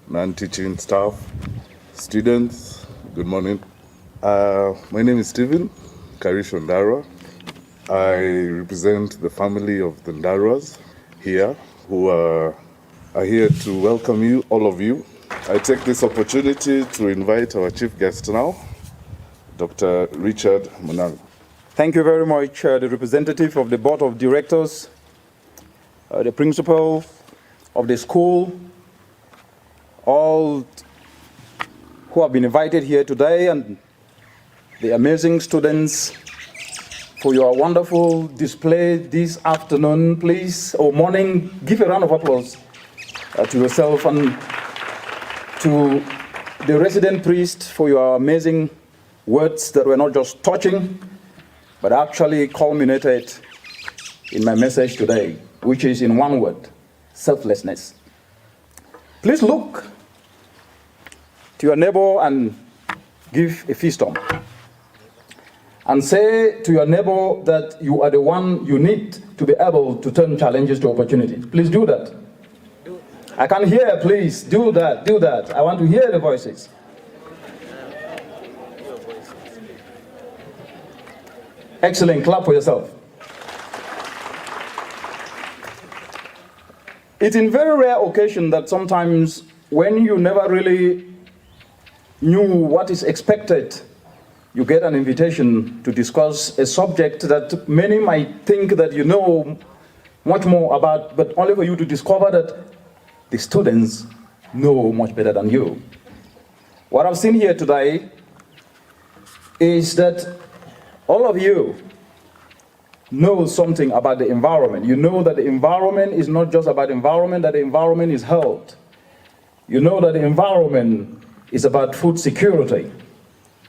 non-teaching staff, students, good morning. My name is Stephen Karish Ndara. I represent the family of the Ndaras here who are here to welcome you, all of you. I take this opportunity to invite our chief guest now, Dr. Richard Munang. Thank you very much, the representative of the board of directors, the principal of the school, all who have been invited here today, and the amazing students for your wonderful display this afternoon. Please, or morning, give a round of applause to yourself, and to the resident priest for your amazing words that were not just touching, but actually culminated in my message today, which is in one word: selflessness. Please look to your neighbor and give a fist bump. And say to your neighbor that you are the one you need to be able to turn challenges to opportunity. Please do that. I can hear, please, do that, do that. I want to hear the voices. Excellent, clap for yourself. It's in very rare occasion that sometimes when you never really knew what is expected, you get an invitation to discuss a subject that many might think that you know much more about, but only for you to discover that the students know much better than you. What I've seen here today is that all of you know something about the environment. You know that the environment is not just about environment, that the environment is health. You know that the environment is about food security.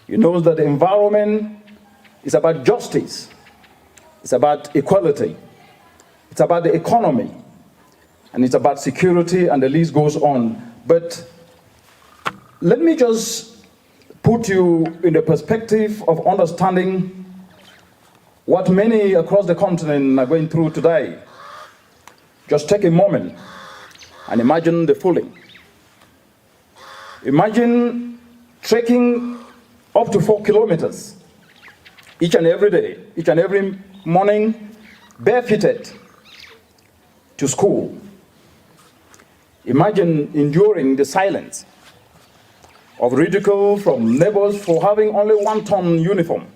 You know that the environment is about justice. It's about equality. It's about the economy. And it's about security, and the list goes on. But let me just put you in the perspective of understanding what many across the continent are going through today. Just take a moment and imagine the following. Imagine trekking up to 4 kilometers each and every day, each and every morning, barefooted to school. Imagine enduring the silence of ridicule from neighbors for having only 1-ton uniform.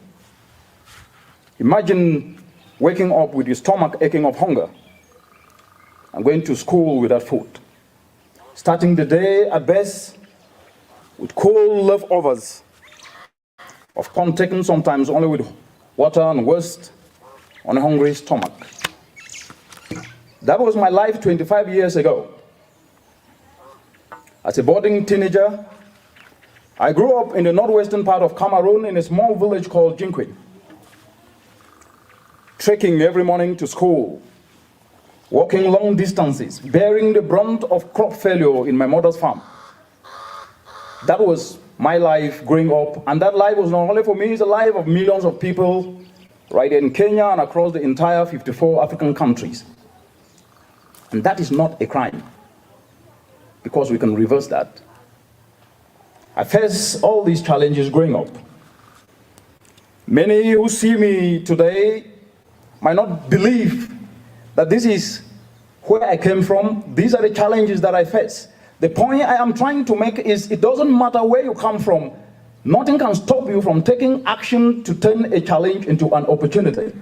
Imagine waking up with your stomach aching of hunger and going to school without food. Starting the day at best with cold leftovers of corn taken sometimes only with water, and worst on a hungry stomach. That was my life 25 years ago. As a boarding teenager, I grew up in the northwestern part of Cameroon in a small village called Jinkwin. Trekking every morning to school, walking long distances, bearing the brunt of crop failure in my mother's farm. That was my life growing up, and that life was not only for me, it's a life of millions of people right in Kenya and across the entire 54 African countries. And that is not a crime, because we can reverse that. I face all these challenges growing up. Many who see me today might not believe that this is where I came from. These are the challenges that I face. The point I am trying to make is it doesn't matter where you come from. Nothing can stop you from taking action to turn a challenge into an opportunity.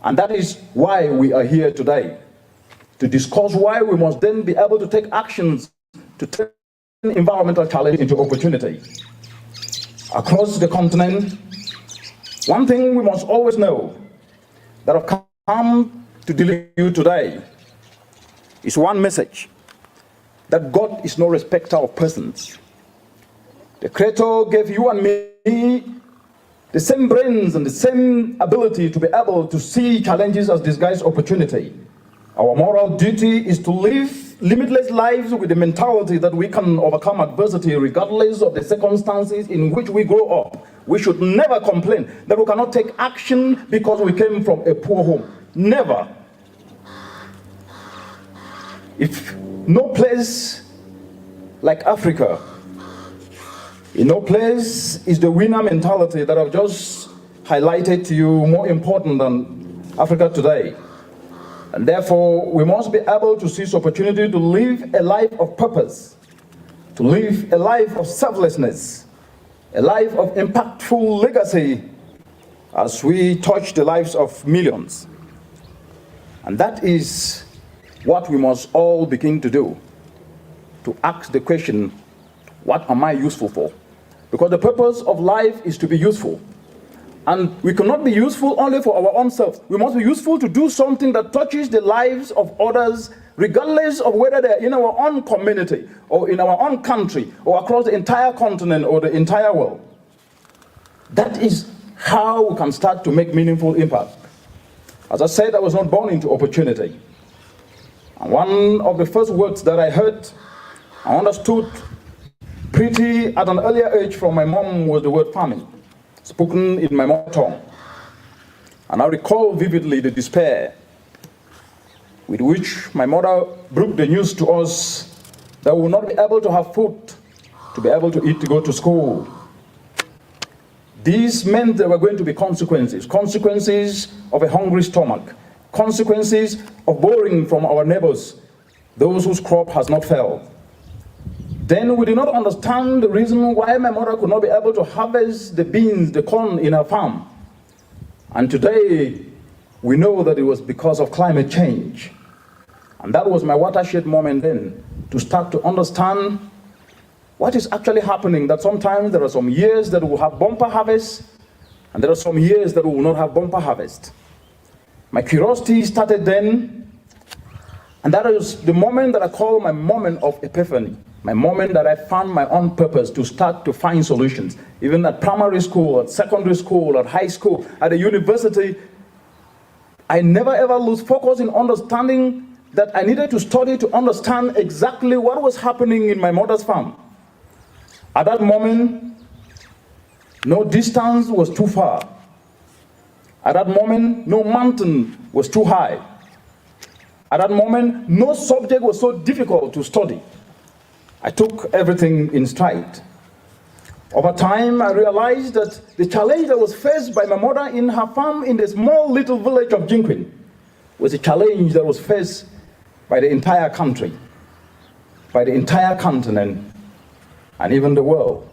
And that is why we are here today, to discuss why we must then be able to take actions to turn environmental challenge into opportunity. Across the continent, one thing we must always know that I've come to deliver you today is one message: that God is no respecter of persons. The Creator gave you and me the same brains and the same ability to be able to see challenges as disguised opportunity. Our moral duty is to live limitless lives with the mentality that we can overcome adversity regardless of the circumstances in which we grow up. We should never complain that we cannot take action because we came from a poor home. Never. If no place like Africa. In no place is the winner mentality that I've just highlighted to you more important than Africa today. And therefore, we must be able to seize opportunity to live a life of purpose, to live a life of selflessness, a life of impactful legacy as we touch the lives of millions. And that is what we must all begin to do, to ask the question, what am I useful for? Because the purpose of life is to be useful. And we cannot be useful only for our own selves. We must be useful to do something that touches the lives of others, regardless of whether they're in our own community, or in our own country, or across the entire continent, or the entire world. That is how we can start to make meaningful impact. As I said, I was not born into opportunity. And one of the first words that I heard, I understood pretty at an earlier age from my mom was the word farming, spoken in my mother tongue. And I recall vividly the despair with which my mother broke the news to us that we will not be able to have food, to be able to eat, to go to school. This meant there were going to be consequences of a hungry stomach, consequences of borrowing from our neighbors, those whose crop has not failed. Then we did not understand the reason why my mother could not be able to harvest the beans, the corn in her farm. And today, we know that it was because of climate change. And that was my watershed moment then, to start to understand what is actually happening, that sometimes there are some years that we will have bumper harvest, and there are some years that we will not have bumper harvest. My curiosity started then, and that is the moment that I call my moment of epiphany, my moment that I found my own purpose to start to find solutions. Even at primary school, at secondary school, at high school, at a university, I never ever lose focus in understanding that I needed to study to understand exactly what was happening in my mother's farm. At that moment, no distance was too far. At that moment, no mountain was too high. At that moment, no subject was so difficult to study. I took everything in stride. Over time, I realized that the challenge that was faced by my mother in her farm in the small little village of Jinquin was a challenge that was faced by the entire country, by the entire continent, and even the world.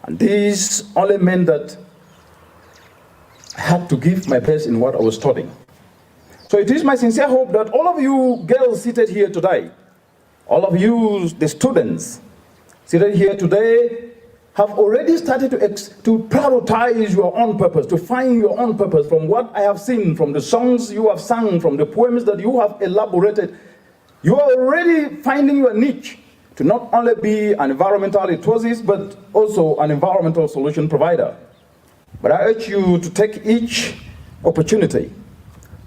And this only meant that I had to give my best in what I was studying. So it is my sincere hope that all of you girls seated here today, all of you, the students seated here today, have already started to prioritize your own purpose, to find your own purpose from what I have seen, from the songs you have sung, from the poems that you have elaborated. You are already finding your niche to not only be an environmental enthusiast, but also an environmental solution provider. But I urge you to take each opportunity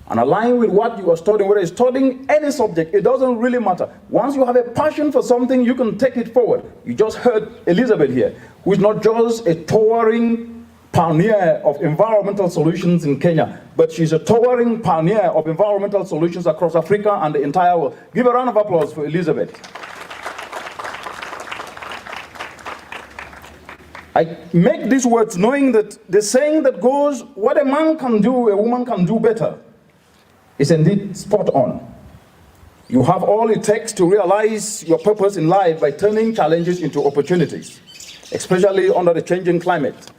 and align with what you are studying, whether it's studying any subject, it doesn't really matter. Once you have a passion for something, you can take it forward. You just heard Elizabeth here, who is not just a towering pioneer of environmental solutions in Kenya, but she's a towering pioneer of environmental solutions across Africa and the entire world. Give a round of applause for Elizabeth. I make these words knowing that the saying that goes, what a man can do, a woman can do better, is indeed spot on. You have all it takes to realize your purpose in life by turning challenges into opportunities, especially under the changing climate.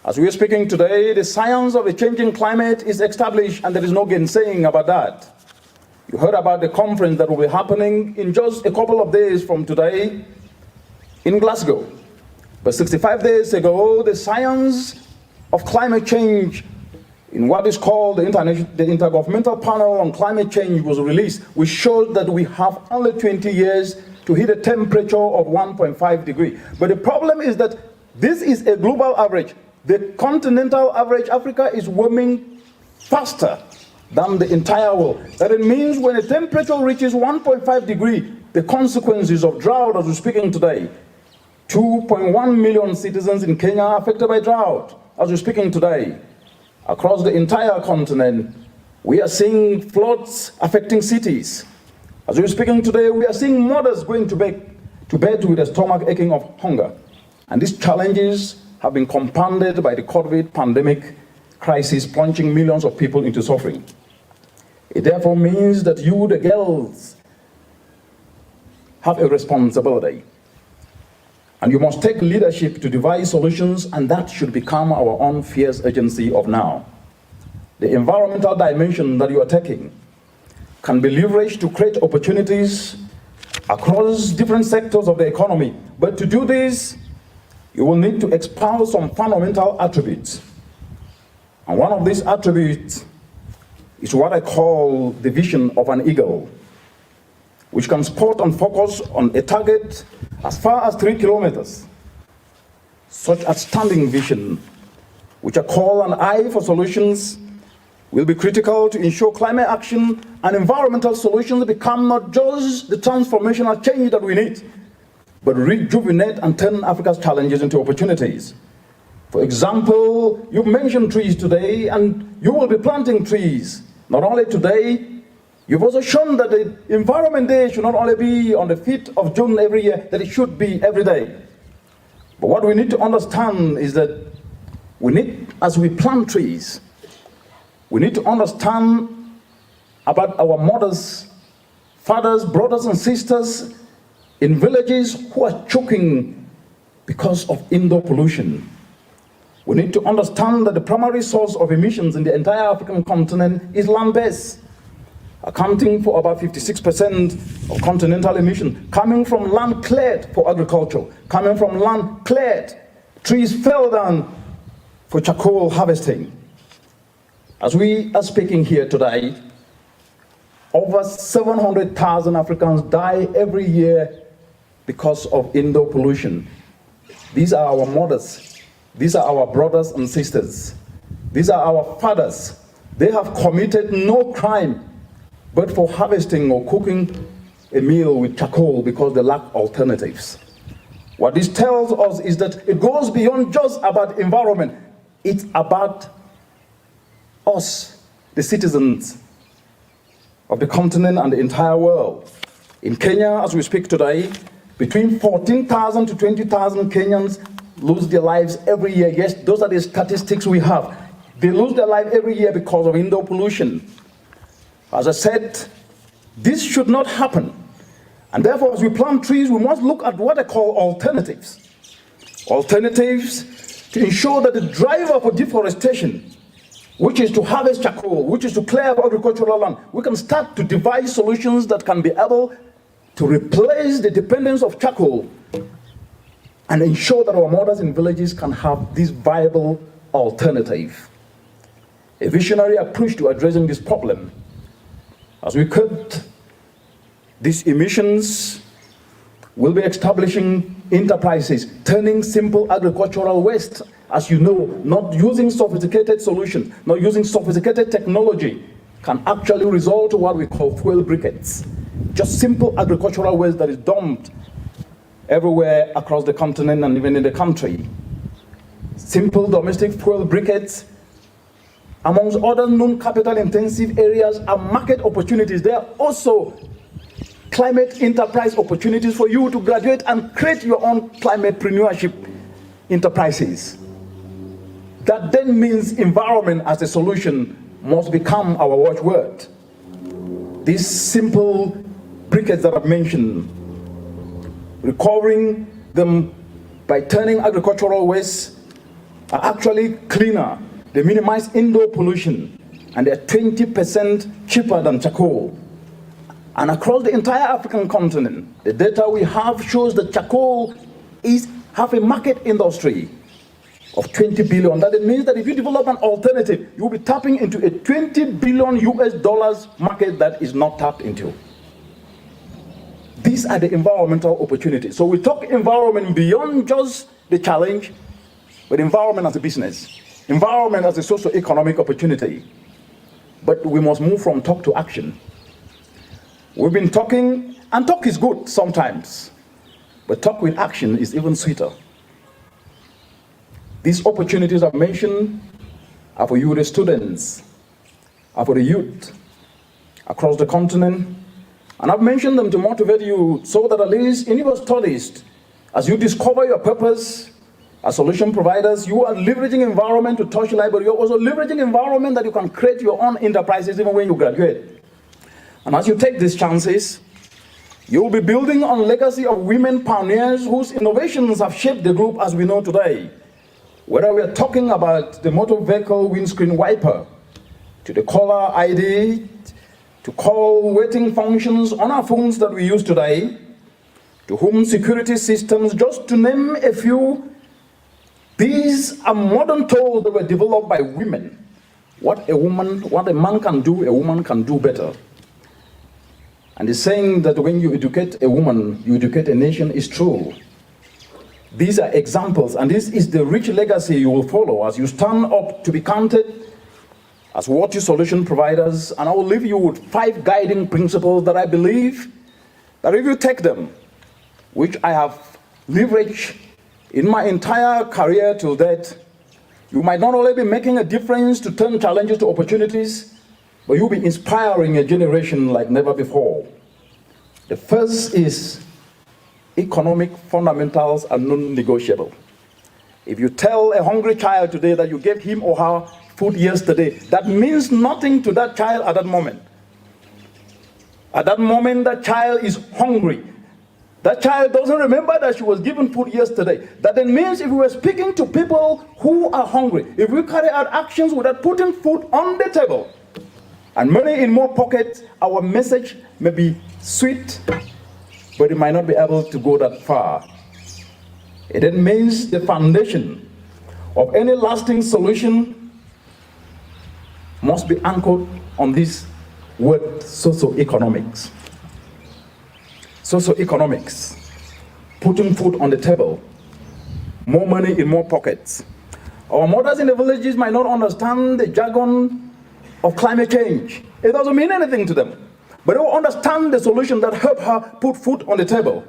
As we are speaking today, the science of the changing climate is established, and there is no gainsaying about that. You heard about the conference that will be happening in just a couple of days from today in Glasgow. But 65 days ago, the science of climate change in what is called the Intergovernmental Panel on Climate Change was released, which showed that we have only 20 years to hit a temperature of 1.5 degrees. But the problem is that this is a global average. The continental average, Africa, is warming faster than the entire world. That it means when a temperature reaches 1.5 degrees, the consequences of drought, as we're speaking today, 2.1 million citizens in Kenya are affected by drought, as we're speaking today. Across the entire continent, we are seeing floods affecting cities. As we're speaking today, we are seeing mothers going to bed to bed with a stomach aching of hunger. And these challenges have been compounded by the COVID pandemic crisis, plunging millions of people into suffering. It therefore means that you, the girls, have a responsibility. And you must take leadership to devise solutions, and that should become our own fierce agency of now. The environmental dimension that you are taking can be leveraged to create opportunities across different sectors of the economy. But to do this, you will need to espouse some fundamental attributes. And one of these attributes is what I call the vision of an eagle, which can spot and focus on a target as far as 3 kilometers. Such outstanding vision, which I call an eye for solutions, will be critical to ensure climate action and environmental solutions become not just the transformational change that we need, but rejuvenate and turn Africa's challenges into opportunities. For example, you've mentioned trees today, and you will be planting trees. Not only today, you've also shown that the Environment Day should not only be on the 5th of June every year, that it should be every day. But what we need to understand is that we need, as we plant trees, we need to understand about our mothers, fathers, brothers and sisters in villages who are choking because of indoor pollution. We need to understand that the primary source of emissions in the entire African continent is land-based, accounting for about 56% of continental emission, coming from land cleared for agriculture, coming from land cleared. Trees fell down for charcoal harvesting. As we are speaking here today, over 700,000 Africans die every year because of indoor pollution. These are our mothers. These are our brothers and sisters. These are our fathers. They have committed no crime but for harvesting or cooking a meal with charcoal because they lack alternatives. What this tells us is that it goes beyond just about environment. It's about us, the citizens of the continent and the entire world. In Kenya, as we speak today, between 14,000 to 20,000 Kenyans lose their lives every year. Yes, those are the statistics we have. They lose their life every year because of indoor pollution. As I said, this should not happen. And therefore, as we plant trees, we must look at what I call alternatives. Alternatives to ensure that the driver for deforestation, which is to harvest charcoal, which is to clear agricultural land, we can start to devise solutions that can be able to replace the dependence of charcoal and ensure that our mothers in villages can have this viable alternative. A visionary approach to addressing this problem. As we cut these emissions, we'll be establishing enterprises, turning simple agricultural waste, as you know, not using sophisticated solutions, not using sophisticated technology, can actually result to what we call fuel briquettes. Just simple agricultural waste that is dumped everywhere across the continent and even in the country. Simple domestic fuel briquettes, amongst other non-capital intensive areas, are market opportunities. There are also climate enterprise opportunities for you to graduate and create your own climatepreneurship enterprises. That then means environment as a solution must become our watchword. These simple briquettes that I've mentioned, recovering them by turning agricultural waste, are actually cleaner. They minimize indoor pollution, and they're 20% cheaper than charcoal. And across the entire African continent, the data we have shows that charcoal have a market industry of 20 billion. That means that if you develop an alternative, you'll be tapping into a 20 billion US dollars market that is not tapped into. These are the environmental opportunities. So we talk environment beyond just the challenge, but environment as a business, environment as a socio-economic opportunity. But we must move from talk to action. We've been talking, and talk is good sometimes, but talk with action is even sweeter. These opportunities I've mentioned are for you, the students, are for the youth across the continent, And I've mentioned them to motivate you so that at least in your studies, as you discover your purpose as solution providers, you are leveraging environment to touch life, but you're also leveraging environment that you can create your own enterprises even when you graduate. And as you take these chances, you will be building on legacy of women pioneers whose innovations have shaped the group as we know today. Whether we are talking about the motor vehicle windscreen wiper, to the caller ID, to call waiting functions on our phones that we use today, to home security systems, just to name a few, these are modern tools that were developed by women. What a man can do, a woman can do better. And the saying that when you educate a woman, you educate a nation is true. These are examples, and this is the rich legacy you will follow as you stand up to be counted as worthy solution providers. And I will leave you with 5 guiding principles that I believe that if you take them, which I have leveraged in my entire career till date, you might not only be making a difference to turn challenges to opportunities, but you'll be inspiring a generation like never before. The first is economic fundamentals are non-negotiable. If you tell a hungry child today that you gave him or her food yesterday, that means nothing to that child at that moment. At that moment, that child is hungry. That child doesn't remember that she was given food yesterday. That then means if we were speaking to people who are hungry, if we carry out actions without putting food on the table, and money in more pockets, our message may be sweet, but it might not be able to go that far. It then means the foundation of any lasting solution must be anchored on this word socioeconomics. Socioeconomics, putting food on the table, more money in more pockets. Our mothers in the villages might not understand the jargon of climate change. It doesn't mean anything to them. But they will understand the solution that help her put food on the table,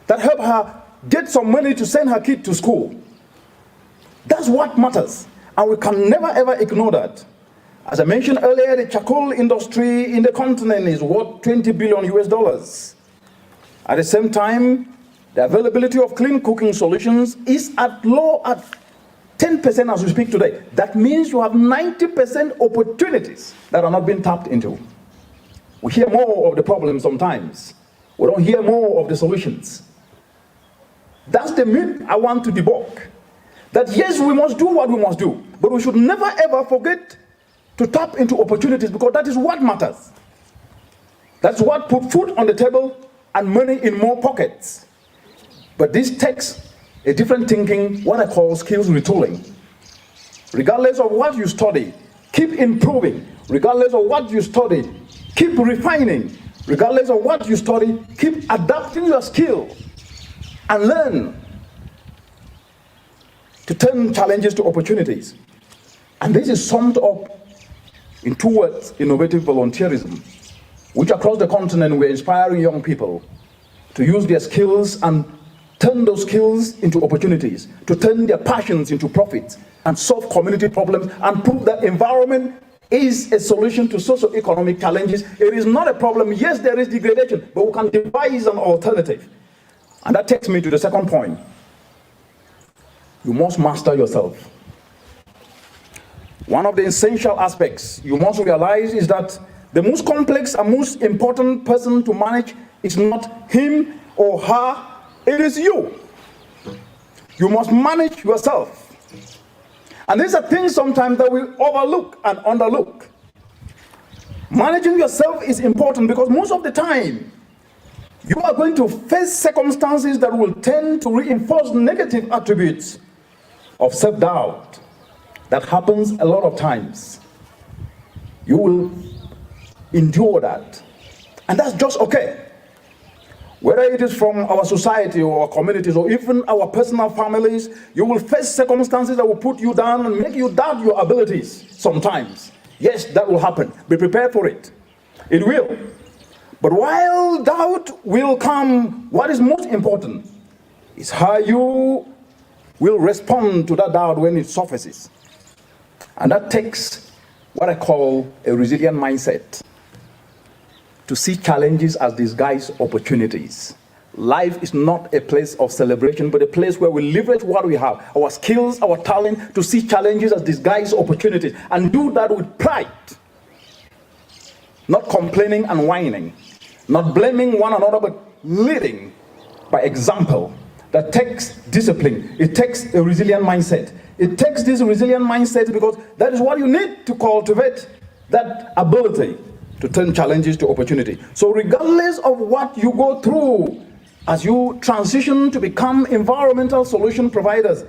that help her get some money to send her kid to school. That's what matters, and we can never ever ignore that. As I mentioned earlier, the charcoal industry in the continent is worth $20 billion US. At the same time, the availability of clean cooking solutions is at 10% as we speak today. That means you have 90% opportunities that are not being tapped into. We hear more of the problems sometimes. We don't hear more of the solutions. That's the myth I want to debunk. That yes, we must do what we must do, but we should never ever forget to tap into opportunities, because that is what matters. That's what put food on the table and money in more pockets. But this takes a different thinking, what I call skills retooling. Regardless of what you study, keep improving. Regardless of what you study, keep refining. Regardless of what you study, keep adapting your skill and learn to turn challenges to opportunities. And this is summed up in 2 words: innovative volunteerism, which across the continent we're inspiring young people to use their skills and turn those skills into opportunities, to turn their passions into profits, and solve community problems, and prove that environment is a solution to socio-economic challenges. It is not a problem. Yes, there is degradation, but we can devise an alternative. And that takes me to the second point. You must master yourself. One of the essential aspects you must realize is that the most complex and most important person to manage is not him or her, it is you. You must manage yourself. And these are things sometimes that we overlook and underlook. Managing yourself is important because most of the time, you are going to face circumstances that will tend to reinforce negative attributes of self-doubt. That happens a lot of times. You will endure that. And that's just okay. Whether it is from our society or our communities or even our personal families, you will face circumstances that will put you down and make you doubt your abilities sometimes. Yes, that will happen. Be prepared for it. It will. But while doubt will come, what is most important is how you will respond to that doubt when it surfaces. And that takes what I call a resilient mindset. to see challenges as disguised opportunities. Life is not a place of celebration, but a place where we leverage what we have, our skills, our talent, to see challenges as disguised opportunities, and do that with pride. Not complaining and whining, not blaming one another, but leading by example. That takes discipline. It takes a resilient mindset. It takes this resilient mindset because that is what you need to cultivate that ability to turn challenges to opportunity. So regardless of what you go through as you transition to become environmental solution providers,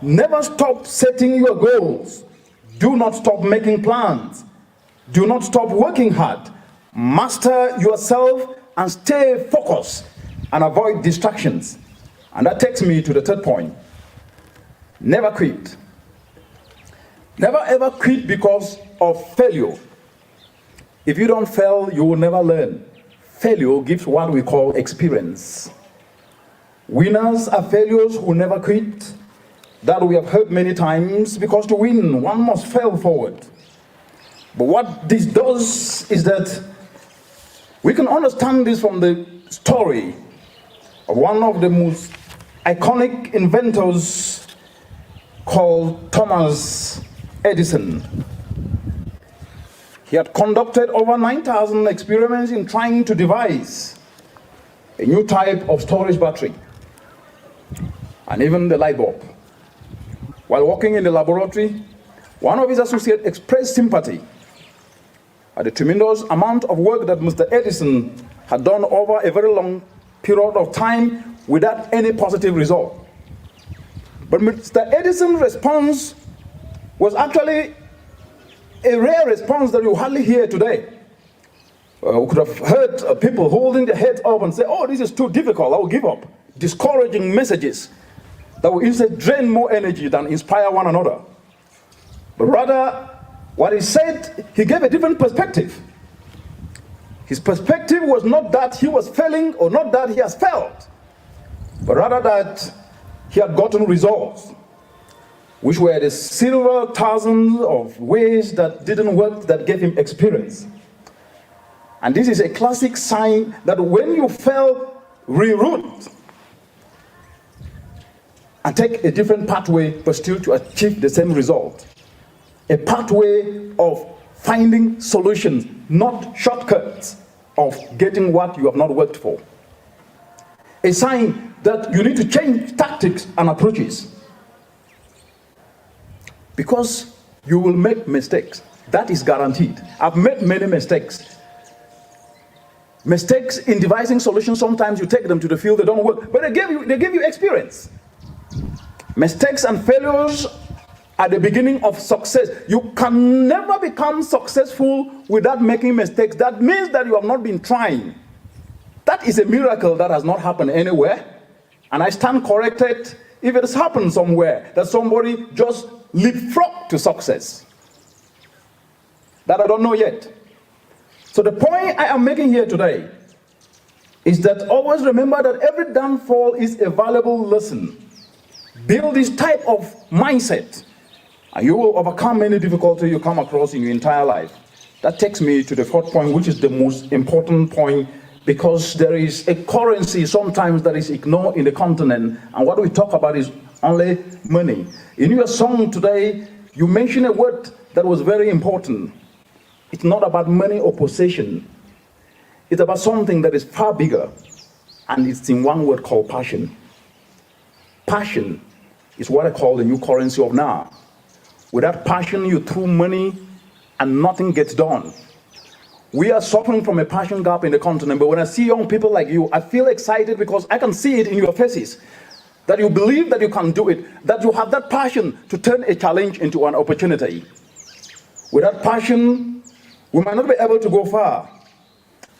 never stop setting your goals. Do not stop making plans. Do not stop working hard. Master yourself and stay focused and avoid distractions. And that takes me to the third point. Never quit. Never ever quit because of failure. If you don't fail, you will never learn. Failure gives what we call experience. Winners are failures who never quit. That we have heard many times, because to win, one must fail forward. But what this does is that we can understand this from the story of one of the most iconic inventors called Thomas Edison. He had conducted over 9,000 experiments in trying to devise a new type of storage battery and even the light bulb. While working in the laboratory, one of his associates expressed sympathy at the tremendous amount of work that Mr. Edison had done over a very long period of time without any positive result. But Mr. Edison's response was actually a rare response that you hardly hear today. We could have heard people holding their heads up and say, oh, this is too difficult, I will give up. Discouraging messages that will instead drain more energy than inspire one another. But rather, what he said, he gave a different perspective. His perspective was not that he was failing or not that he has failed, but rather that he had gotten results, which were the several thousands of ways that didn't work that gave him experience. And this is a classic sign that when you fail, reroute and take a different pathway, but still to achieve the same result. A pathway of finding solutions, not shortcuts of getting what you have not worked for. A sign that you need to change tactics and approaches, because you will make mistakes. That is guaranteed. I've made many mistakes. Mistakes in devising solutions, sometimes you take them to the field, they don't work, but they give you experience. Mistakes and failures are the beginning of success. You can never become successful without making mistakes. That means that you have not been trying. That is a miracle that has not happened anywhere. And I stand corrected if it has happened somewhere, that somebody just leapfrogged to success. That I don't know yet. So the point I am making here today is that always remember that every downfall is a valuable lesson. Build this type of mindset, and you will overcome any difficulty you come across in your entire life. That takes me to the fourth point, which is the most important point, because there is a currency sometimes that is ignored in the continent, and what we talk about is only money. In your song today, you mentioned a word that was very important. It's not about money or possession. It's about something that is far bigger, and it's in one word called passion. Passion is what I call the new currency of now. Without passion, you throw money and nothing gets done. We are suffering from a passion gap in the continent, but when I see young people like you, I feel excited because I can see it in your faces, that you believe that you can do it, that you have that passion to turn a challenge into an opportunity. Without passion, we might not be able to go far.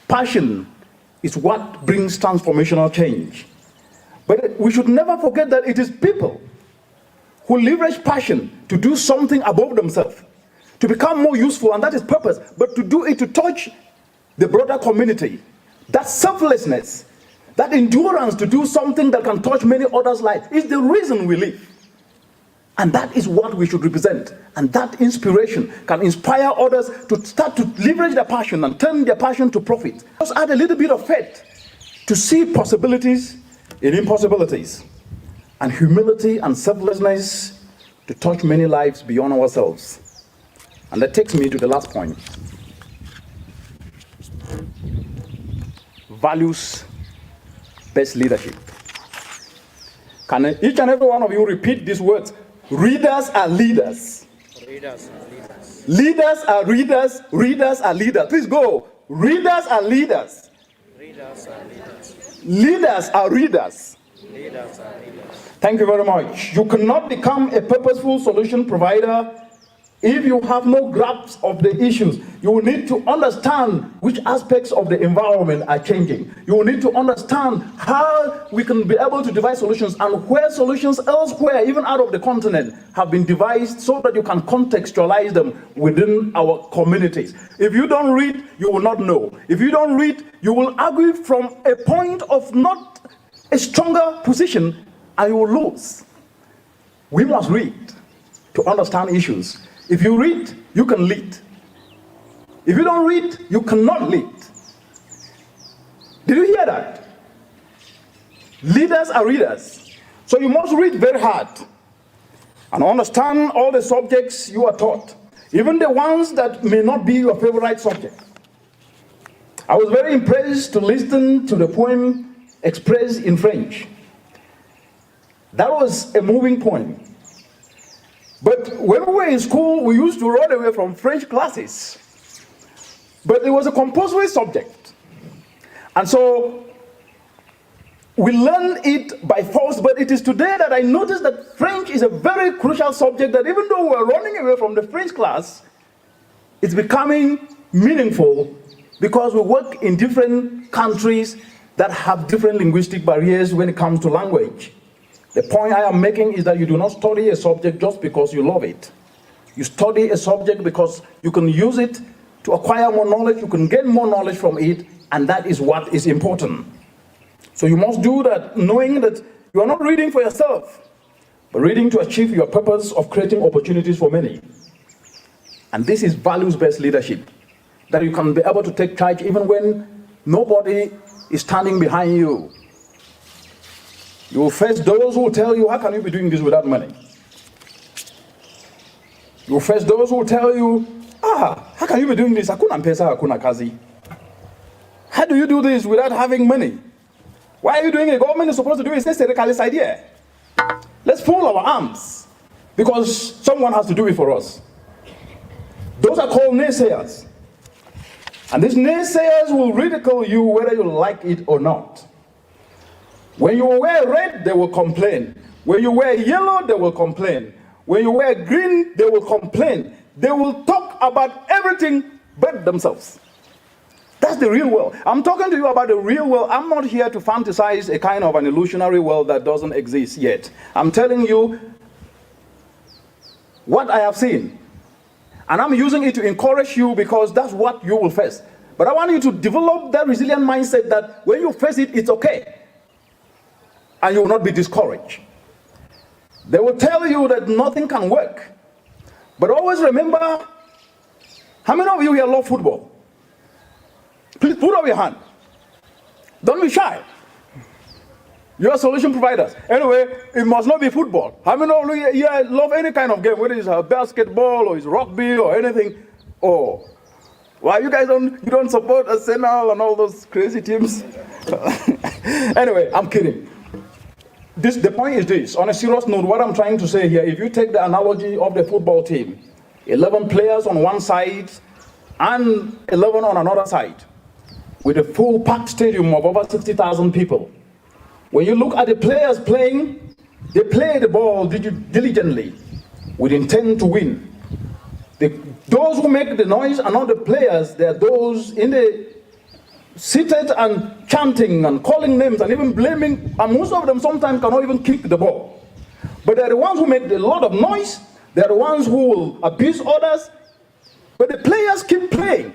Passion is what brings transformational change. But we should never forget that it is people who leverage passion to do something above themselves, to become more useful, and that is purpose, but to do it to touch the broader community. That selflessness, that endurance to do something that can touch many others' lives is the reason we live. And that is what we should represent. And that inspiration can inspire others to start to leverage their passion and turn their passion to profit. Just add a little bit of faith to see possibilities in impossibilities, and humility and selflessness to touch many lives beyond ourselves. And that takes me to the last point. Values-based leadership. Can each and every one of you repeat these words? Readers are leaders. Readers are leaders. Leaders are readers. Readers are leaders. Please go. Readers are leaders. Readers are leaders. Leaders are readers. Leaders are leaders. Thank you very much. You cannot become a purposeful solution provider if you have no grasp of the issues. You will need to understand which aspects of the environment are changing. You will need to understand how we can be able to devise solutions, and where solutions elsewhere, even out of the continent, have been devised so that you can contextualize them within our communities. If you don't read, you will not know. If you don't read, you will argue from a point of not a stronger position, and you will lose. We must read to understand issues. If you read, you can lead. If you don't read, you cannot lead. Did you hear that? Leaders are readers. So you must read very hard and understand all the subjects you are taught, even the ones that may not be your favorite subject. I was very impressed to listen to the poem expressed in French. That was a moving poem. But when we were in school, we used to run away from French classes. But it was a compulsory subject. And so we learned it by force, but it is today that I noticed that French is a very crucial subject, that even though we're running away from the French class, it's becoming meaningful because we work in different countries that have different linguistic barriers when it comes to language. The point I am making is that you do not study a subject just because you love it. You study a subject because you can use it to acquire more knowledge, you can get more knowledge from it, and that is what is important. So you must do that knowing that you are not reading for yourself, but reading to achieve your purpose of creating opportunities for many. And this is values-based leadership, that you can be able to take charge even when nobody is standing behind you. You will face those who will tell you, how can you be doing this without money? You will face those who will tell you, how can you be doing this? Hakuna mpesa, hakuna kazi. How do you do this without having money? Why are you doing it? Government is supposed to do it. It's a reckless idea. Let's fold our arms because someone has to do it for us. Those are called naysayers. And these naysayers will ridicule you whether you like it or not. When you wear red, they will complain. When you wear yellow, they will complain. When you wear green, they will complain. They will talk about everything but themselves. That's the real world. I'm talking to you about the real world. I'm not here to fantasize a kind of an illusionary world that doesn't exist yet. I'm telling you what I have seen. And I'm using it to encourage you because that's what you will face. But I want you to develop that resilient mindset that when you face it, it's okay. And you will not be discouraged. They will tell you that nothing can work. But always remember, how many of you here love football? Please put up your hand. Don't be shy. You are solution providers. Anyway, it must not be football. How many of you here love any kind of game, whether it's basketball or it's rugby or anything? Oh, why you guys don't support Arsenal and all those crazy teams? Anyway, I'm kidding. The point is this, on a serious note, what I'm trying to say here, if you take the analogy of the football team, 11 players on one side and 11 on another side, with a full packed stadium of over 60,000 people. When you look at the players playing, they play the ball diligently with intent to win. Those who make the noise are not the players, they are those in the seated and chanting and calling names and even blaming, and most of them sometimes cannot even kick the ball. But they're the ones who make a lot of noise, they're the ones who will abuse others, but the players keep playing.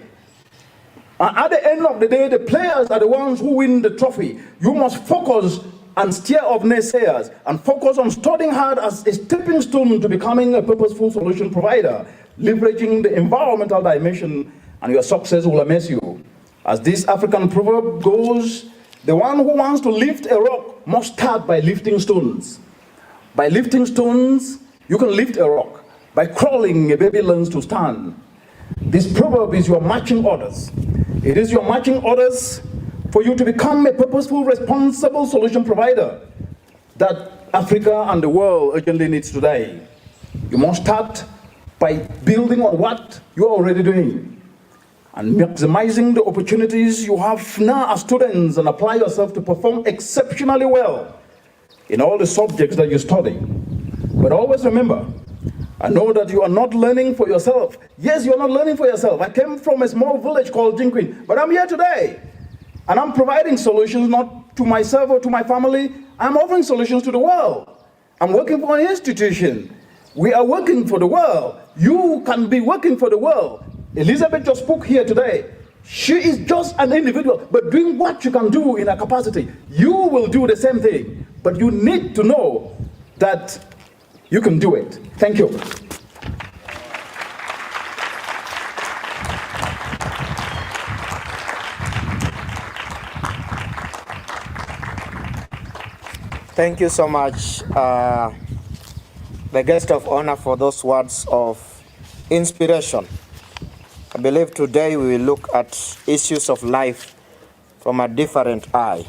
And at the end of the day, the players are the ones who win the trophy. You must focus and steer off naysayers and focus on studying hard as a stepping stone to becoming a purposeful solution provider, leveraging the environmental dimension, and your success will amaze you. As this African proverb goes, the one who wants to lift a rock must start by lifting stones. By lifting stones, you can lift a rock. By crawling, a baby learns to stand. This proverb is your marching orders. It is your marching orders for you to become a purposeful, responsible solution provider that Africa and the world urgently needs today. You must start by building on what you are already doing and maximizing the opportunities you have now as students, and apply yourself to perform exceptionally well in all the subjects that you study. But always remember, I know that you are not learning for yourself. Yes, you are not learning for yourself. I came from a small village called Jinquin, but I'm here today. And I'm providing solutions not to myself or to my family. I'm offering solutions to the world. I'm working for an institution. We are working for the world. You can be working for the world. Elizabeth just spoke here today. She is just an individual, but doing what you can do in her capacity. You will do the same thing, but you need to know that you can do it. Thank you. Thank you so much, the guest of honor, for those words of inspiration. I believe today we will look at issues of life from a different eye.